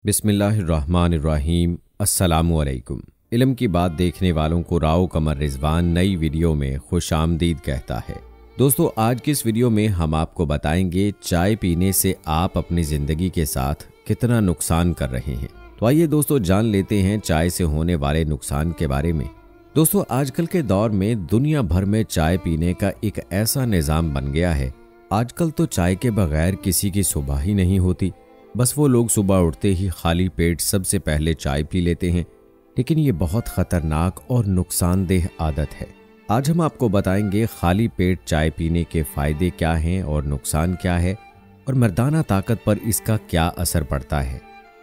बिस्मिल्लाहिर्रहमानिर्रहीम। अस्सलामुअलैकुम। इल्म की बात देखने वालों को राव कमर रिजवान नई वीडियो में खुश आमदीद कहता है। दोस्तों, आज की इस वीडियो में हम आपको बताएंगे चाय पीने से आप अपनी ज़िंदगी के साथ कितना नुकसान कर रहे हैं। तो आइए दोस्तों जान लेते हैं चाय से होने वाले नुकसान के बारे में। दोस्तों, आजकल के दौर में दुनिया भर में चाय पीने का एक ऐसा निज़ाम बन गया है। आजकल तो चाय के बगैर किसी की सुबह ही नहीं होती। बस वो लोग सुबह उठते ही खाली पेट सबसे पहले चाय पी लेते हैं, लेकिन ये बहुत ख़तरनाक और नुकसानदेह आदत है। आज हम आपको बताएंगे खाली पेट चाय पीने के फ़ायदे क्या हैं और नुकसान क्या है, और मर्दाना ताकत पर इसका क्या असर पड़ता है,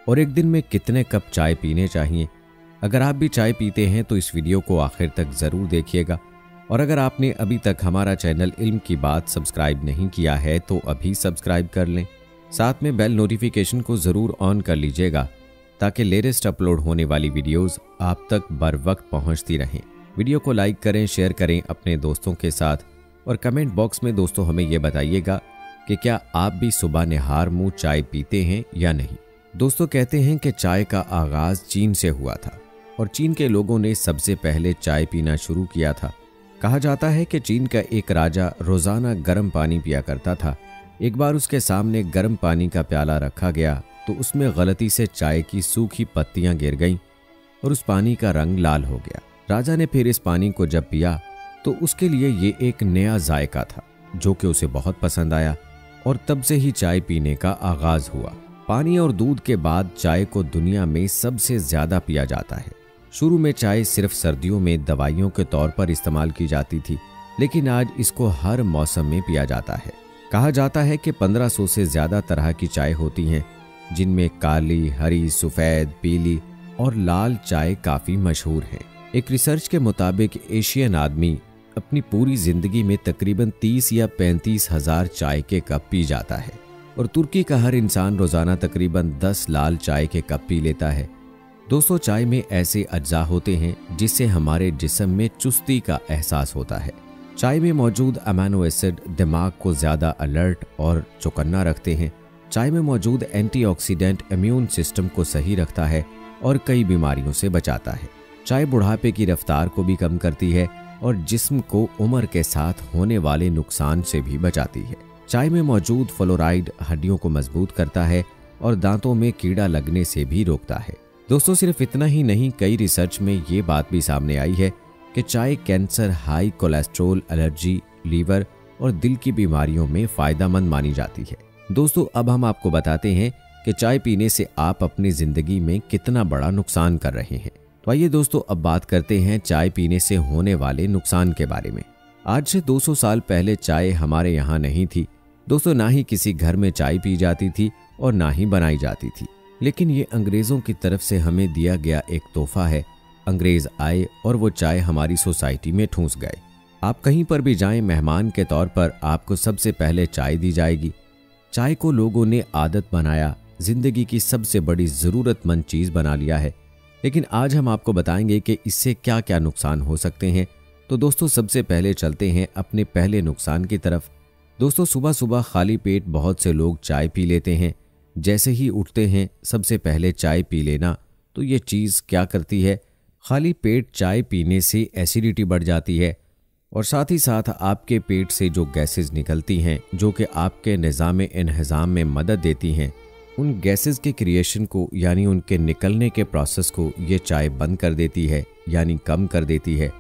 और एक दिन में कितने कप चाय पीने चाहिए। अगर आप भी चाय पीते हैं तो इस वीडियो को आखिर तक ज़रूर देखिएगा, और अगर आपने अभी तक हमारा चैनल इल्म की बात सब्सक्राइब नहीं किया है तो अभी सब्सक्राइब कर लें। साथ में बेल नोटिफिकेशन को ज़रूर ऑन कर लीजिएगा ताकि लेटेस्ट अपलोड होने वाली वीडियोस आप तक बर वक्त पहुँचती रहें। वीडियो को लाइक करें, शेयर करें अपने दोस्तों के साथ, और कमेंट बॉक्स में दोस्तों हमें ये बताइएगा कि क्या आप भी सुबह निहार मुँह चाय पीते हैं या नहीं। दोस्तों, कहते हैं कि चाय का आगाज़ चीन से हुआ था और चीन के लोगों ने सबसे पहले चाय पीना शुरू किया था। कहा जाता है कि चीन का एक राजा रोज़ाना गर्म पानी पिया करता था। एक बार उसके सामने गर्म पानी का प्याला रखा गया तो उसमें गलती से चाय की सूखी पत्तियां गिर गईं और उस पानी का रंग लाल हो गया। राजा ने फिर इस पानी को जब पिया तो उसके लिए ये एक नया जायका था जो कि उसे बहुत पसंद आया, और तब से ही चाय पीने का आगाज हुआ। पानी और दूध के बाद चाय को दुनिया में सबसे ज्यादा पिया जाता है। शुरू में चाय सिर्फ सर्दियों में दवाइयों के तौर पर इस्तेमाल की जाती थी, लेकिन आज इसको हर मौसम में पिया जाता है। कहा जाता है कि 1500 से ज़्यादा तरह की चाय होती हैं, जिनमें काली, हरी, सफ़ेद, पीली और लाल चाय काफ़ी मशहूर हैं। एक रिसर्च के मुताबिक एशियन आदमी अपनी पूरी ज़िंदगी में तकरीबन 30 या 35 हज़ार चाय के कप पी जाता है, और तुर्की का हर इंसान रोज़ाना तकरीबन 10 लाल चाय के कप पी लेता है। दोस्तों, चाय में ऐसे अज्जा होते हैं जिससे हमारे जिस्म में चुस्ती का एहसास होता है। चाय में मौजूद अमीनो एसिड दिमाग को ज़्यादा अलर्ट और चौकन्ना रखते हैं। चाय में मौजूद एंटीऑक्सीडेंट इम्यून सिस्टम को सही रखता है और कई बीमारियों से बचाता है। चाय बुढ़ापे की रफ्तार को भी कम करती है और जिस्म को उम्र के साथ होने वाले नुकसान से भी बचाती है। चाय में मौजूद फ्लोराइड हड्डियों को मजबूत करता है और दांतों में कीड़ा लगने से भी रोकता है। दोस्तों, सिर्फ इतना ही नहीं, कई रिसर्च में ये बात भी सामने आई है कि चाय cancer, high cholesterol, allergy, liver और दिल की बीमारियों में फ़ायदेमंद मानी जाती है। दोस्तों, अब हम आपको बताते हैं कि चाय पीने से आप अपनी ज़िंदगी में कितना बड़ा नुकसान कर रहे हैं। तो आइए दोस्तों अब बात करते हैं चाय पीने से होने वाले नुकसान के बारे में। आज से 200 साल पहले चाय हमारे यहाँ नहीं थी। दोस्तों, ना ही किसी घर में चाय पी जाती थी और ना ही बनाई जाती थी, लेकिन ये अंग्रेज़ों की तरफ से हमें दिया गया एक तोहफा है। अंग्रेज़ आए और वो चाय हमारी सोसाइटी में ठूंस गए। आप कहीं पर भी जाएं, मेहमान के तौर पर आपको सबसे पहले चाय दी जाएगी। चाय को लोगों ने आदत बनाया, ज़िंदगी की सबसे बड़ी ज़रूरतमंद चीज़ बना लिया है। लेकिन आज हम आपको बताएंगे कि इससे क्या क्या नुकसान हो सकते हैं। तो दोस्तों, सबसे पहले चलते हैं अपने पहले नुकसान की तरफ। दोस्तों, सुबह सुबह खाली पेट बहुत से लोग चाय पी लेते हैं। जैसे ही उठते हैं सबसे पहले चाय पी लेना, तो ये चीज़ क्या करती है, खाली पेट चाय पीने से एसिडिटी बढ़ जाती है, और साथ ही साथ आपके पेट से जो गैसेस निकलती हैं जो कि आपके निज़ाम इन्हिज़ाम में मदद देती हैं, उन गैसेस के क्रिएशन को यानी उनके निकलने के प्रोसेस को ये चाय बंद कर देती है, यानी कम कर देती है।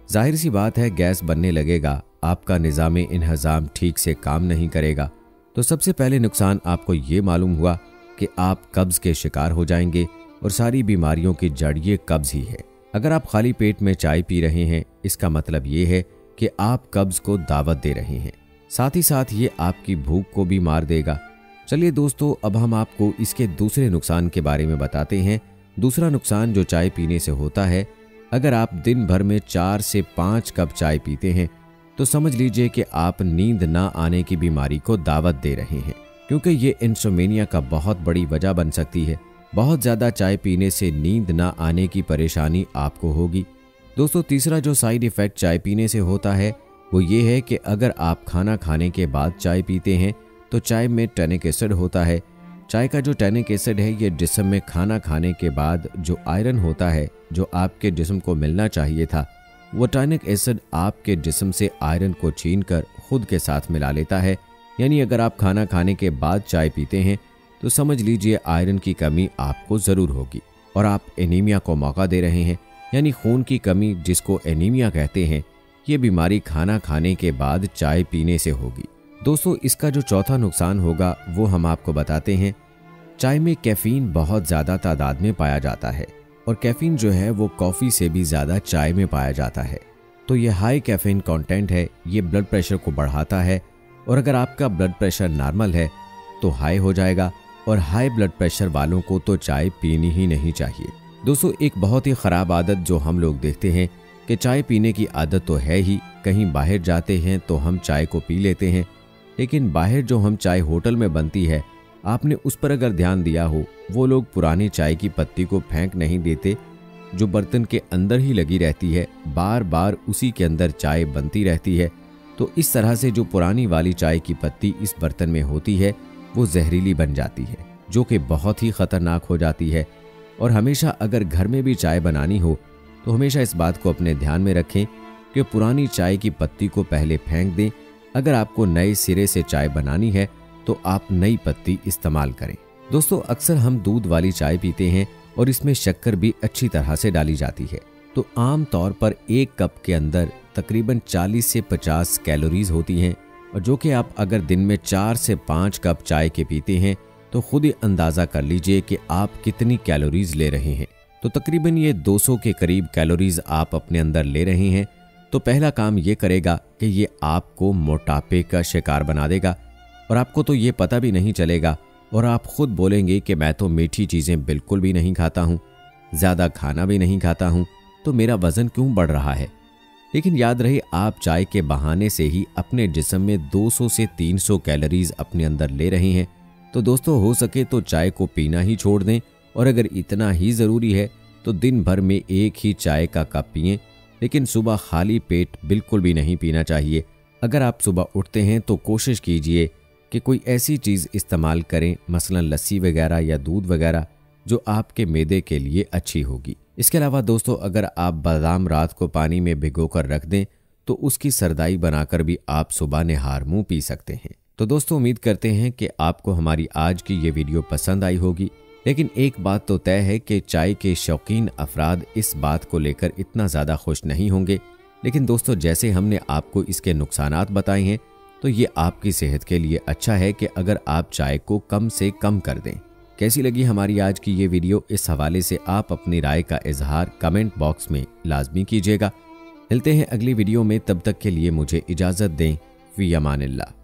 जाहिर सी बात है, गैस बनने लगेगा, आपका निज़ाम इन्हिज़ाम ठीक से काम नहीं करेगा। तो सबसे पहले नुकसान आपको ये मालूम हुआ कि आप कब्ज़ के शिकार हो जाएंगे, और सारी बीमारियों की जड़ ये कब्ज़ ही है। अगर आप खाली पेट में चाय पी रहे हैं, इसका मतलब ये है कि आप कब्ज़ को दावत दे रहे हैं। साथ ही साथ ये आपकी भूख को भी मार देगा। चलिए दोस्तों, अब हम आपको इसके दूसरे नुकसान के बारे में बताते हैं। दूसरा नुकसान जो चाय पीने से होता है, अगर आप दिन भर में 4 से 5 कप चाय पीते हैं तो समझ लीजिए कि आप नींद ना आने की बीमारी को दावत दे रहे हैं, क्योंकि ये इंसोमेनिया का बहुत बड़ी वजह बन सकती है। बहुत ज़्यादा चाय पीने से नींद ना आने की परेशानी आपको होगी। दोस्तों, तीसरा जो साइड इफ़ेक्ट चाय पीने से होता है वो ये है कि अगर आप खाना खाने के बाद चाय पीते हैं तो चाय में टैनिक एसिड होता है, चाय का जो टैनिक एसिड है ये जिस्म में खाना खाने के बाद जो आयरन होता है जो आपके जिस्म को मिलना चाहिए था, वो टैनिक एसिड आपके जिस्म से आयरन को छीनकर खुद के साथ मिला लेता है। यानी अगर आप खाना खाने के बाद चाय पीते हैं तो समझ लीजिए आयरन की कमी आपको ज़रूर होगी और आप एनीमिया को मौका दे रहे हैं। यानी खून की कमी जिसको एनीमिया कहते हैं, ये बीमारी खाना खाने के बाद चाय पीने से होगी। दोस्तों, इसका जो चौथा नुकसान होगा वो हम आपको बताते हैं। चाय में कैफीन बहुत ज़्यादा तादाद में पाया जाता है और कैफीन जो है वो कॉफ़ी से भी ज़्यादा चाय में पाया जाता है। तो ये हाई कैफीन कंटेंट है, ये ब्लड प्रेशर को बढ़ाता है और अगर आपका ब्लड प्रेशर नॉर्मल है तो हाई हो जाएगा और हाई ब्लड प्रेशर वालों को तो चाय पीनी ही नहीं चाहिए। दोस्तों, एक बहुत ही ख़राब आदत जो हम लोग देखते हैं कि चाय पीने की आदत तो है ही, कहीं बाहर जाते हैं तो हम चाय को पी लेते हैं, लेकिन बाहर जो हम चाय होटल में बनती है, आपने उस पर अगर ध्यान दिया हो, वो लोग पुरानी चाय की पत्ती को फेंक नहीं देते, जो बर्तन के अंदर ही लगी रहती है, बार बार उसी के अंदर चाय बनती रहती है। तो इस तरह से जो पुरानी वाली चाय की पत्ती इस बर्तन में होती है वो जहरीली बन जाती है, जो कि बहुत ही ख़तरनाक हो जाती है। और हमेशा अगर घर में भी चाय बनानी हो तो हमेशा इस बात को अपने ध्यान में रखें कि पुरानी चाय की पत्ती को पहले फेंक दें। अगर आपको नए सिरे से चाय बनानी है तो आप नई पत्ती इस्तेमाल करें। दोस्तों, अक्सर हम दूध वाली चाय पीते हैं और इसमें शक्कर भी अच्छी तरह से डाली जाती है। तो आम तौर पर एक कप के अंदर तकरीबन 40 से 50 कैलोरीज होती हैं और जो कि आप अगर दिन में 4 से 5 कप चाय के पीते हैं तो खुद ही अंदाज़ा कर लीजिए कि आप कितनी कैलोरीज ले रहे हैं। तो तकरीबन ये 200 के करीब कैलोरीज आप अपने अंदर ले रहे हैं। तो पहला काम ये करेगा कि ये आपको मोटापे का शिकार बना देगा और आपको तो ये पता भी नहीं चलेगा और आप खुद बोलेंगे कि मैं तो मीठी चीज़ें बिल्कुल भी नहीं खाता हूँ, ज़्यादा खाना भी नहीं खाता हूँ, तो मेरा वज़न क्यों बढ़ रहा है। लेकिन याद रहे, आप चाय के बहाने से ही अपने जिस्म में 200 से 300 कैलोरीज अपने अंदर ले रहे हैं। तो दोस्तों, हो सके तो चाय को पीना ही छोड़ दें और अगर इतना ही ज़रूरी है तो दिन भर में एक ही चाय का कप पिएं, लेकिन सुबह खाली पेट बिल्कुल भी नहीं पीना चाहिए। अगर आप सुबह उठते हैं तो कोशिश कीजिए कि कोई ऐसी चीज़ इस्तेमाल करें, मसलन लस्सी वगैरह या दूध वगैरह, जो आपके मैदे के लिए अच्छी होगी। इसके अलावा दोस्तों, अगर आप बादाम रात को पानी में भिगोकर रख दें तो उसकी सरदाई बनाकर भी आप सुबह निहार मुँह पी सकते हैं। तो दोस्तों, उम्मीद करते हैं कि आपको हमारी आज की ये वीडियो पसंद आई होगी। लेकिन एक बात तो तय है कि चाय के शौकीन अफराद इस बात को लेकर इतना ज़्यादा खुश नहीं होंगे। लेकिन दोस्तों, जैसे हमने आपको इसके नुकसानात बताए हैं तो ये आपकी सेहत के लिए अच्छा है कि अगर आप चाय को कम से कम कर दें। कैसी लगी हमारी आज की ये वीडियो, इस हवाले से आप अपनी राय का इजहार कमेंट बॉक्स में लाजमी कीजिएगा। मिलते हैं अगली वीडियो में, तब तक के लिए मुझे इजाज़त दें। फ़ी अमानिल्लाह।